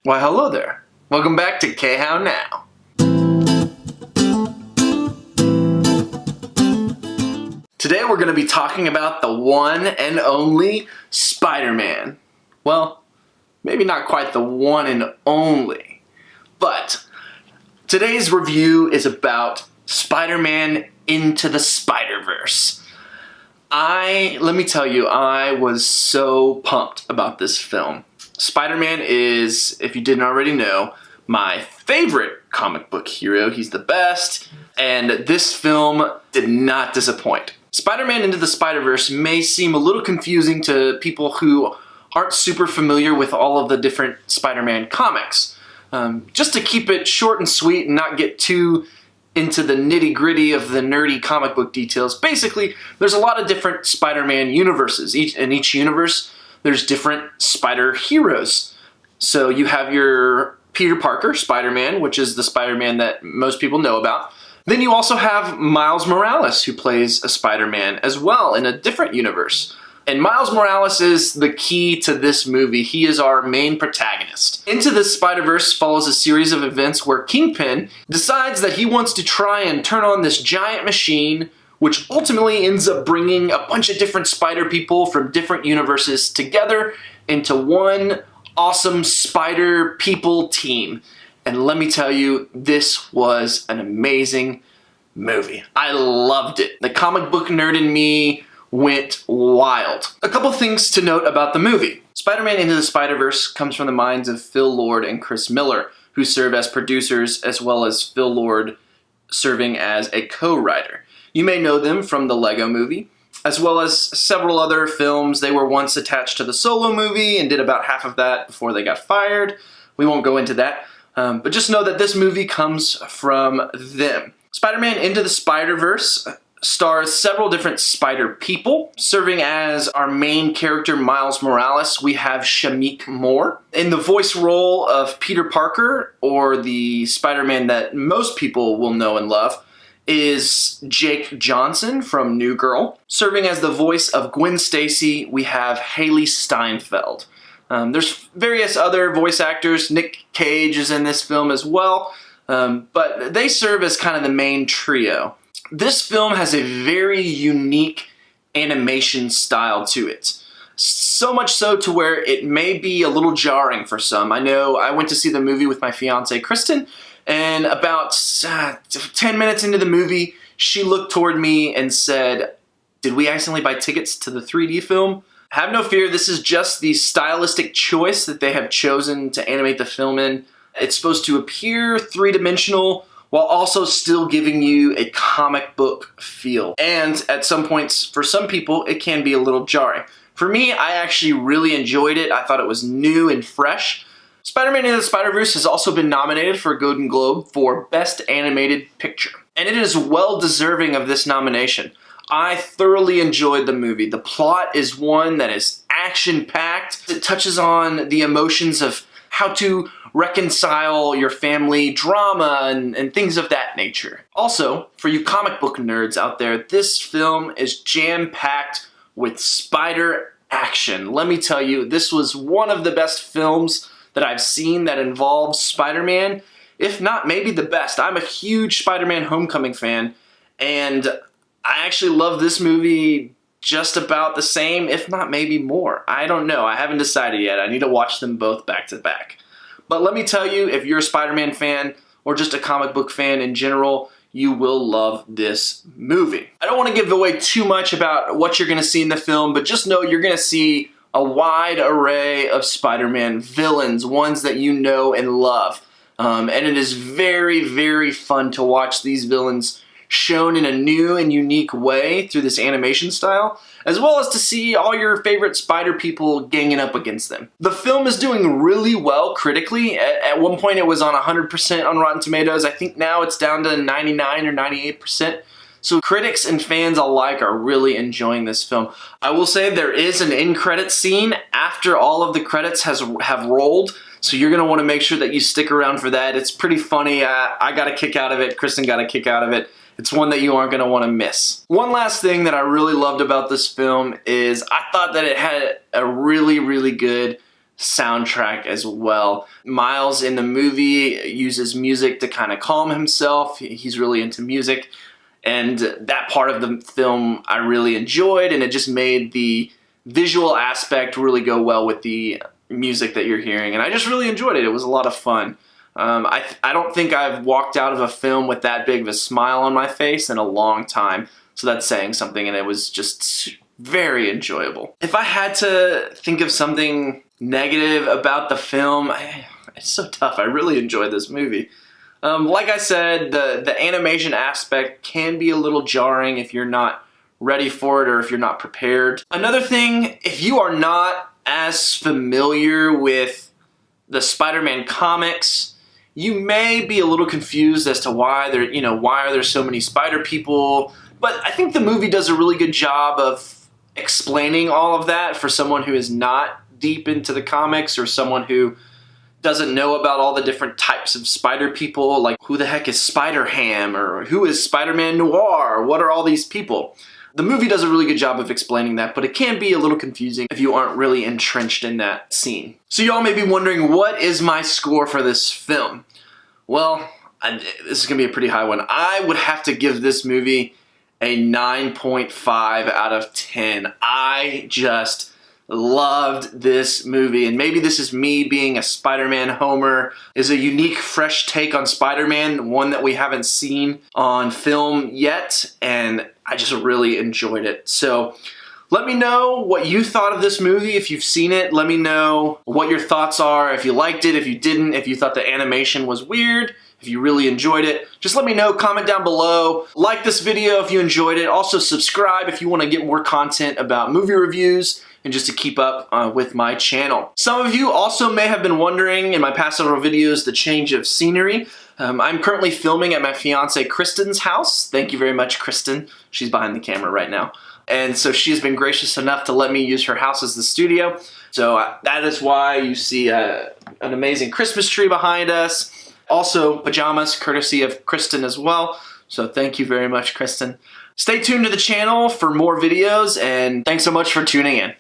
Why, hello there. Welcome back to KHOW Now. Today we're going to be talking about the one and only Spider-Man. Well, maybe not quite the one and only, but today's review is about Spider-Man Into the Spider-Verse. Let me tell you, I was so pumped about this film. Spider-Man is, if you didn't already know, my favorite comic book hero. He's the best, and this film did not disappoint. Spider-Man Into the Spider-Verse may seem a little confusing to people who aren't super familiar with all of the different Spider-Man comics. Just to keep it short and sweet and not get too into the nitty-gritty of the nerdy comic book details, basically, there's a lot of different Spider-Man universes. In each universe, there's different spider heroes. So you have your Peter Parker, Spider-Man, which is the Spider-Man that most people know about. Then you also have Miles Morales, who plays a Spider-Man as well in a different universe. And Miles Morales is the key to this movie. He is our main protagonist. Into the Spider-Verse follows a series of events where Kingpin decides that he wants to try and turn on this giant machine, which ultimately ends up bringing a bunch of different spider people from different universes together into one awesome spider people team. And let me tell you, this was an amazing movie. I loved it. The comic book nerd in me went wild. A couple things to note about the movie. Spider-Man Into the Spider-Verse comes from the minds of Phil Lord and Chris Miller, who serve as producers, as well as Phil Lord serving as a co-writer. You may know them from the Lego Movie, as well as several other films. They were once attached to the Solo Movie and did about half of that before they got fired. We won't go into that, but just know that this movie comes from them. Spider-Man Into the Spider-Verse stars several different spider people. Serving as our main character, Miles Morales, we have Shameik Moore. In the voice role of Peter Parker, or the Spider-Man that most people will know and love, is Jake Johnson from New Girl. Serving as the voice of Gwen Stacy, we have Haley Steinfeld. There's various other voice actors. Nick Cage is in this film as well, but they serve as kind of the main trio. This film has a very unique animation style to it. So much so to where it may be a little jarring for some. I know I went to see the movie with my fiance Kristen, and about 10 minutes into the movie, she looked toward me and said, "Did we accidentally buy tickets to the 3D film?" Have no fear, this is just the stylistic choice that they have chosen to animate the film in. It's supposed to appear three-dimensional while also still giving you a comic book feel. And at some points, for some people, it can be a little jarring. For me, I actually really enjoyed it. I thought it was new and fresh. Spider-Man Into the Spider-Verse has also been nominated for a Golden Globe for Best Animated Picture. And it is well deserving of this nomination. I thoroughly enjoyed the movie. The plot is one that is action-packed. It touches on the emotions of how to reconcile your family drama and things of that nature. Also, for you comic book nerds out there, this film is jam-packed with spider action. Let me tell you, this was one of the best films that I've seen that involves Spider-Man, if not maybe the best. I'm a huge Spider-Man Homecoming fan, and I actually love this movie just about the same, if not maybe more. I don't know. I haven't decided yet. I need to watch them both back to back. But let me tell you, if you're a Spider-Man fan or just a comic book fan in general, you will love this movie. I don't want to give away too much about what you're going to see in the film, but just know you're going to see a wide array of Spider-Man villains, ones that you know and love. And it is very, very fun to watch these villains shown in a new and unique way through this animation style, as well as to see all your favorite spider people ganging up against them. The film is doing really well critically. At one point it was on 100% on Rotten Tomatoes. I think now it's down to 99 or 98%. So critics and fans alike are really enjoying this film. I will say there is an end credit scene after all of the credits have rolled, so you're going to want to make sure that you stick around for that. It's pretty funny. I got a kick out of it. Kristen got a kick out of it. It's one that you aren't going to want to miss. One last thing that I really loved about this film is I thought that it had a really, really good soundtrack as well. Miles in the movie uses music to kind of calm himself. He's really into music, and that part of the film I really enjoyed, and it just made the visual aspect really go well with the music that you're hearing, and I just really enjoyed it. It was a lot of fun. I don't think I've walked out of a film with that big of a smile on my face in a long time, so that's saying something, and it was just very enjoyable. If I had to think of something negative about the film, it's so tough. I really enjoyed this movie. Like I said, the animation aspect can be a little jarring if you're not ready for it or if you're not prepared. Another thing, if you are not as familiar with the Spider-Man comics, you may be a little confused as to why why are there so many spider people, but I think the movie does a really good job of explaining all of that for someone who is not deep into the comics or someone who doesn't know about all the different types of spider people, like who the heck is Spider-Ham or who is Spider-Man Noir, what are all these people? The movie does a really good job of explaining that, but it can be a little confusing if you aren't really entrenched in that scene. So y'all may be wondering, what is my score for this film? Well, this is going to be a pretty high one. I would have to give this movie a 9.5 out of 10. I just loved this movie, and maybe this is me being a Spider-Man homer. Is a unique, fresh take on Spider-Man, one that we haven't seen on film yet, and I just really enjoyed it. So let me know what you thought of this movie if you've seen it. Let me know what your thoughts are, if you liked it, if you didn't, if you thought the animation was weird, if you really enjoyed it. Just let me know, comment down below. Like this video if you enjoyed it. Also subscribe if you want to get more content about movie reviews and just to keep up with my channel. Some of you also may have been wondering in my past several videos the change of scenery. I'm currently filming at my fiance Kristen's house. Thank you very much, Kristen. She's behind the camera right now. And so she's been gracious enough to let me use her house as the studio. So that is why you see an amazing Christmas tree behind us. Also pajamas, courtesy of Kristen as well. So thank you very much, Kristen. Stay tuned to the channel for more videos, and thanks so much for tuning in.